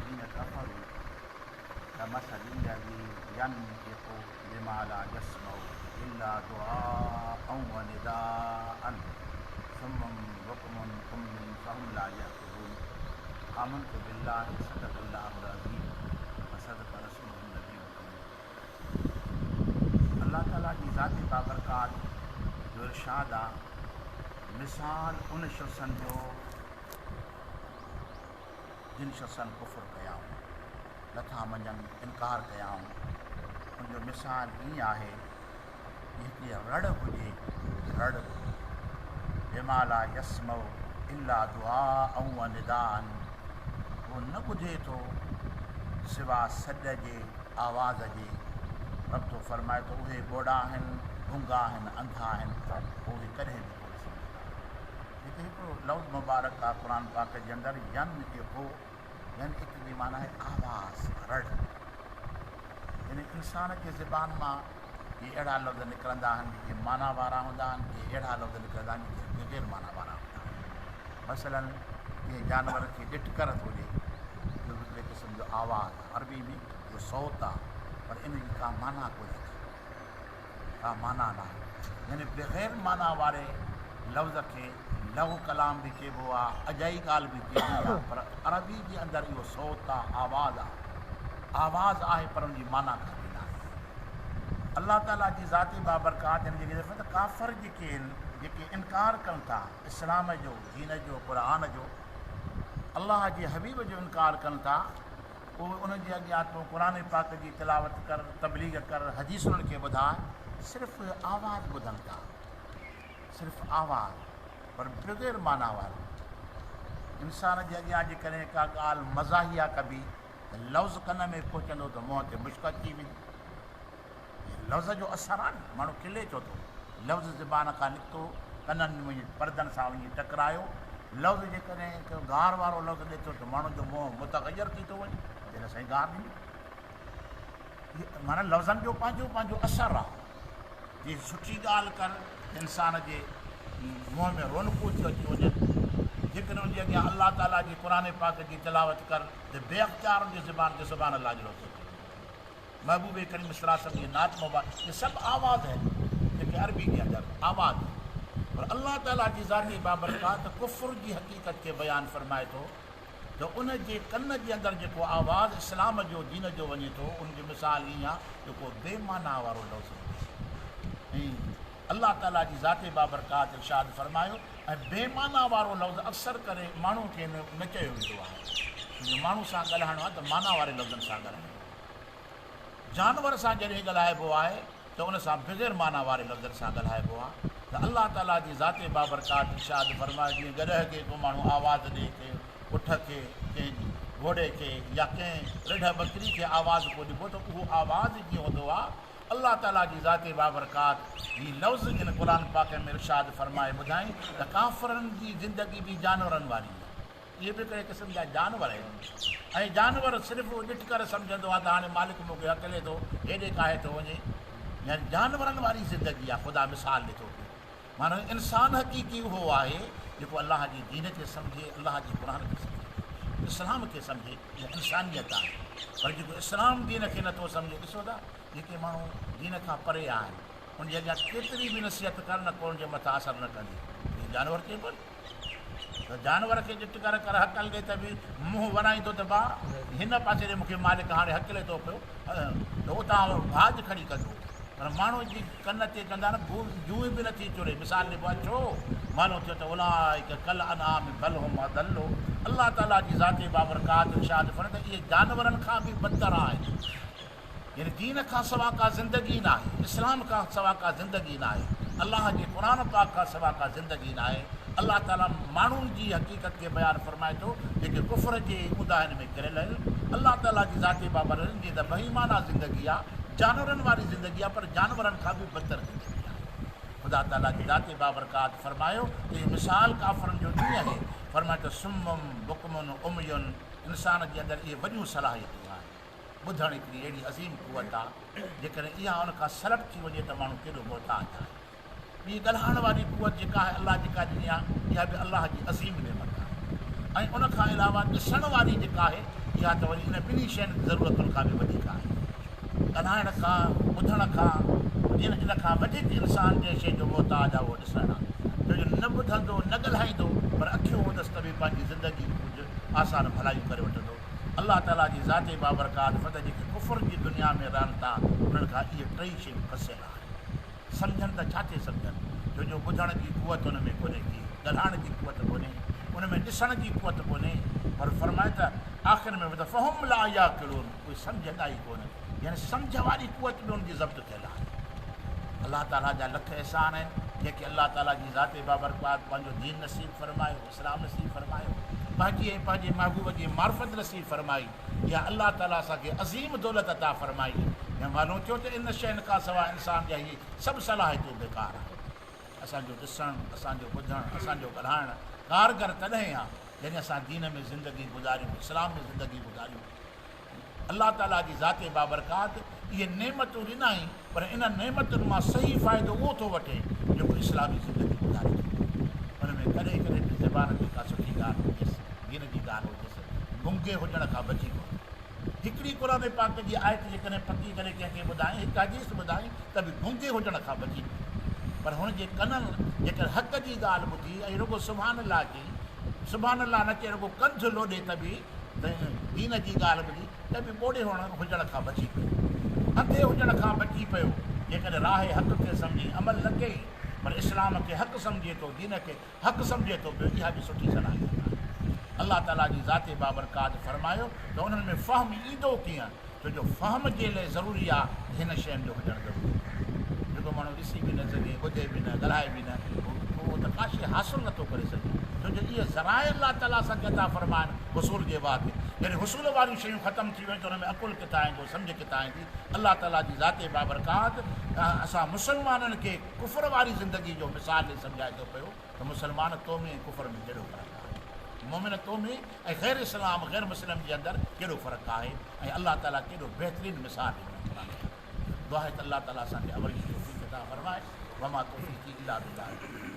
الذين كفروا كمثل الذي ينطق بما لا يسمع إلا دعاء ونداء ثم بكم عمي فهم لا يعقلون آمنت بالله صدق الله العظيم وصدق رسوله النبي الكريم. अल्लाह ताला जी ज़ाती बाबरकात जो इरशाद आहे, मिसाल उन शख़्सनि जो जिन शख़्सनि कुफ़्र कयाऊं, नथा मञनि, इनकार कयाऊं, उनजो मिसाल ईअं आहे हिकिड़ी रड़ हुजे, रड़ बेमाला यस्मउ इल्ला दुआ ऐं निदान, उहो न ॿुधे थो सिवा सॾ जे आवाज़ जे। रब थो फरमाए थो उहे ॿोड़ा आहिनि, गूंगा आहिनि, अंधा आहिनि, उहे कॾहिं बि कोन सम्झंदा। हिते हिकिड़ो लफ़्ज़ मुबारक आहे क़ुर पाक जे अंदरि, यन जेको यन हिकिड़ी माना आहे आवाज़, रड़। इन इंसान जे ज़बान मां इहे अहिड़ा लफ़्ज़ निकिरंदा आहिनि के माना वारा हूंदा आहिनि, के अहिड़ा लफ़्ज़ निकिरंदा आहिनि के बग़ैर माना वारा हूंदा आहिनि। मसलन कंहिं जानवर खे ॾिठकर हुजे, इहो हिकिड़े क़िस्म जो आवाज़, अरबी में इहो सौत आहे, पर इन जी का माना कोन्हे, का माना न आहे। यानी बग़ैर माना वारे लफ़्ज़ खे लघु कलाम बि चइबो आहे, अजाई ॻाल्हि बि चइबी आहे, पर अरबी जे अंदरि इहो सौत आहे, आवाज़ आहे। आवाज़ आहे पर उनजी माना कान्हे न आहे। अल्लाह ताला जी ज़ाती बाबरकात हिन जी त काफ़िर जेके आहिनि, जेके इनकार कनि था इस्लाम जो, दीन जो, क़ुर जो, अल्लाह जे हबीब जो इनकार कनि था, उहे उनजे अॻियां तूं क़ुर पाक जी तिलावत कर, तबलीग कर, हदीस उन्हनि खे ॿुधाए, सिर्फ़ु आवाज़ ॿुधनि था, सिर्फ़ु आवाज़, पर बग़ैर माना वारो। इंसान जे अॻियां जेकॾहिं का ॻाल्हि मज़ाहिया कबी त लफ़्ज़ कन में पहुचंदो त मुंहं ते मुश्क अची वेंदी। लफ़्ज़ जो असरु आहे न, माण्हू खिले छो थो, लफ़्ज़ ज़बान खां निकितो, कननि में परदनि सां वञी टकरायो, लफ़्ज़ जेकॾहिं हिकु गार वारो लफ़्ज़ ॾिए थो त माण्हू जो मुंहुं मुतग़य्यर थी थो वञे, हिन सां ई गार ॾिनी। माना लफ़्ज़नि जो पंहिंजो पंहिंजो असरु आहे। जीअं सुठी ॻाल्हि कर, इंसान जे मुंहं में रौनकूं थी अची वञनि, जेकॾहिं उनजे अॻियां अल्लाह ताला जी क़ुर पाक जी तिलावत कर त बेअख़्तियार उनजी ज़बान ते सुभाणे अल्लाह जो लफ़्ज़, महबूब करीम सल्लल्लाहु अलैहि वसल्लम जी नात मुबारक, इहे सभु आवाज़ आहिनि जेके अरबी जे अंदरि आवाज़। पर अल्लाह ताला जी ज़ाती बाबरकात कुफ़्र जी हक़ीक़त खे बयानु फरमाए थो त उन जे कन जे अंदरि जेको आवाज़ इस्लाम जो, दीन जो वञे थो, उनजी मिसाल ईअं आहे जेको बेमाना वारो लफ़्ज़। ऐं अल्लाह ताला जी ज़ाती बाबरकात इरशाद फरमायो, ऐं बेमाना वारो लफ़्ज़ अक्सर करे माण्हू खे न चयो वेंदो आहे, छो माण्हू सां ॻाल्हाइणो आहे त माना वारे लफ़्ज़नि सां ॻाल्हाइणो। जानवर सां जॾहिं ॻाल्हाइबो आहे त उन सां बग़ैर माना वारे लफ़्ज़नि सां ॻाल्हाइबो आहे। त अल्लाह ताला जी ज़ाती बाबरकात इरशाद फरमाए, जीअं गॾह खे को माण्हू आवाज़ ॾिए, कंहिं उठ खे, कंहिं घोड़े खे, या कंहिं रिढ बकरी खे आवाज़ को ॾिबो त उहो आवाज़ जीअं हूंदो आहे, अल्लाह ताला जी ज़ाती बाबरकात ही लफ़्ज़ इन क़ुर पाक में इरशाद फरमाए ॿुधाई त काफ़िरनि जी ज़िंदगी बि जानवरनि वारी आहे। इहे बि हिकिड़े क़िस्म जा जानवर आहिनि, ऐं जानवर सिर्फ़ु ॾिठ करे सम्झंदो आहे त हाणे मालिक मूंखे हकले थो, हेॾे काहे थो वञे, या जानवरनि वारी ज़िंदगी आहे। ख़ुदा मिसाल ॾिठो पियो, माना इंसान हक़ीक़ी उहो आहे जेको अल्लाह जी दीन खे सम्झे, अल्लाह जे क़ुर खे सम्झे, इस्लाम खे सम्झे, इहा इंसानियत आहे। पर जेको इस्लाम दीन खे नथो सम्झे, ॾिसो था जेके माण्हू दीन खां परे आहिनि, उनजे अॻियां केतिरी बि नसीहत कर न को उनजे मथां असरु न कंदी। जानवर चइबो त जानवर खे ॾिठ करे हकल ॾे त बि मुंहुं वराईंदो त भाउ हिन पासे ॾे मूंखे मालिक हाणे हकले थो पियो, त उतां भाॼ खणी कंदो। पर माण्हू जी कन ते कंदा न, जूं बि नथी चुरे। मिसाल ॾिबो आहे, छो मानो थियो त उलाइक कल अनाम बल हुम अदल्लो। अल्लाह ताला जी ज़ाती बाबरकात इरशाद फरमाए त इहे जानवरनि खां बि बदतर आहिनि। यानी दीन खां सवा का ज़िंदगी न आहे, इस्लाम खां सवा का ज़िंदगी न आहे, अल्लाह जे क़ुर पाक खां सवा का ज़िंदगी न आहे। अल्लाह ताला माण्हुनि जी हक़ीक़त खे बयानु फरमाए थो जेके कुफ़र जे उदाहरण में किरियल आहिनि। अल्लाह ताला जी ज़ाती बाबरनि जी त बेईमाना ज़िंदगी आहे, जानवरनि वारी ज़िंदगी आहे, पर जानवरनि खां बि बदतर ज़िंदगी आहे। ख़ुदा ताला जी ज़ाती बाबरकात फरमायो त इहा मिसाल काफ़रनि जो कीअं आहे। फरमाए त सुम्मुम बुकमुन उमयुन, इंसान जे अंदरि इहे वॾियूं सलाहियतूं आहिनि। ॿुधणु हिकिड़ी अहिड़ी अज़ीम कुवत आहे, जेकॾहिं इहा उनखां सलट थी वञे त माण्हू केॾो मोहताज आहे। ॿी ॻाल्हाइण वारी कुवत जेका आहे अलाह जेका ॾिनी आहे, इहा बि अलाह जी अज़ीम नेमत आहे। ऐं उनखां अलावा ॾिसण वारी जेका आहे, इहा त वरी इन ॿिन्ही शयुनि ज़रूरतुनि खां बि वधीक आहे। ॻाल्हाइण खां ॿुधण खां इन खां वधीक इंसान जंहिं शइ जो मोहताज आहे उहो ॾिसणु आहे। छो जो न ॿुधंदो न ॻाल्हाईंदो पर अखियूं हूंदसि त बि पंहिंजी ज़िंदगी कुझु आसान भलायूं करे वठंदो। अलाह ताला जी ज़ाते बाबरकात फत जेके कुफर जी दुनिया में रहनि था उन्हनि खां इहे टई शयूं फसियल आहे। सम्झनि त छा थी सम्झनि, छो जो ॿुधण जी कुवत उन में कोन्हे की, ॻाल्हाइण जी कुवत कोन्हे, उन में ॾिसण जी कुवत कोन्हे। पर फरमाए त आख़िर में त फ़हम ला या किलोन उहे सम्झंदा ई कोन, यानी सम्झ वारी कुवत बि उनजी ज़ब्त थियल आहे। अलाह ताला जा लख अहसान आहिनि जेके अलाह ताला जी ज़ाते बाबरकात पंहिंजो दीन नसीब फरमायो, इस्लाम नसीब फरमायो, पंहिंजे महबूब जी मार्फत नसीब फरमाई, या अलाह ताला असांखे अज़ीम दौलत अता फरमाई। या मालूम थियो त इन शयुनि खां सवाइ इंसान जा इहे सभु सलाहियतूं बेकार आहे। असांजो ॾिसणु, असांजो ॿुधणु, असांजो ॻाल्हाइणु कारगर तॾहिं आहे जॾहिं असां दीन में ज़िंदगी गुज़ारियूं, इस्लाम में ज़िंदगी गुज़ारियूं। अलाह ताला जी ज़ाते बाबरकात इहे नेमतूं ॾिनई, पर इन नेमतुनि मां सही फ़ाइदो उहो थो वठे जेको इस्लामी ज़िंदगी गुज़ारे थो। हुन में कॾहिं कॾहिं बि ज़बान ते का सुठी ॻाल्हि हुजेसि, दीन जी ॻाल्हि हुजेसि, गुंगे हुजण खां बची कोन्हे। हिकिड़ी क़ुर पाक जी आयत जेकॾहिं पकी करे कंहिंखे ॿुधाई, हिकु हदीस ॿुधाई त बि गुंगे हुजण खां बची कोन्हे। पर हुनजे कननि जेकर हक़ जी ॻाल्हि ॿुधी ऐं रुॻो सुभाणे अलाह की, सुभाणे अलाह न चए रुॻो कंध लोॾे त बि दीन जी ॻाल्हि ॿुधी त बि ॿोॾे हुजण खां बची पियो, अंधे हुजण खां बची पियो। जेकॾहिं राह हक़ खे सम्झी अमल न कई, पर इस्लाम खे हक़ सम्झे थो, दीन खे हक़ सम्झे थो पियो, इहा बि सुठी सलाहियत आहे। अलाह ताला जी ज़ाते बाबरकात फरमायो त उन्हनि में फ़हम ईंदो कीअं, छो जो फ़हम जे लाइ ज़रूरी आहे हिन शयुनि जो हुजणु ज़रूरी आहे। जेको माण्हू ॾिसी बि न सघे, ॿुधे बि न, ॻाल्हाए बि न, उहो त का शइ हासिलु नथो करे सघे। छो जो इहे ज़राए अलाह ताला असांखे अता फरमाइनि हुसूल जे बाद, जॾहिं हुसूल वारियूं शयूं ख़तमु थी वञनि त हुन में अकुल किथां ईंदो, सम्झ किथां ईंदी। अलाह ताला जी ज़ाते बाबरकात असां मुस्लमाननि खे कुफर वारी ज़िंदगी जो मिसाल ॾेई सम्झाए थो पियो त मुस्लमान तो में कुफर में कहिड़ो फ़र्क़ु आहे, मोमिन तो में ऐं ग़ैर इस्लाम ग़ैर मुस्लिम जे अंदरि कहिड़ो फ़र्क़ु आहे, ऐं अलाह ताला केॾो बहितरीनु मिसाल ॾिनो। दुआ आहे त अलाह ताला असांखे अमल जी तौफ़ीक़ अता फरमाए। वमा तौफ़ीक़ी इल्ला बिल्लाह।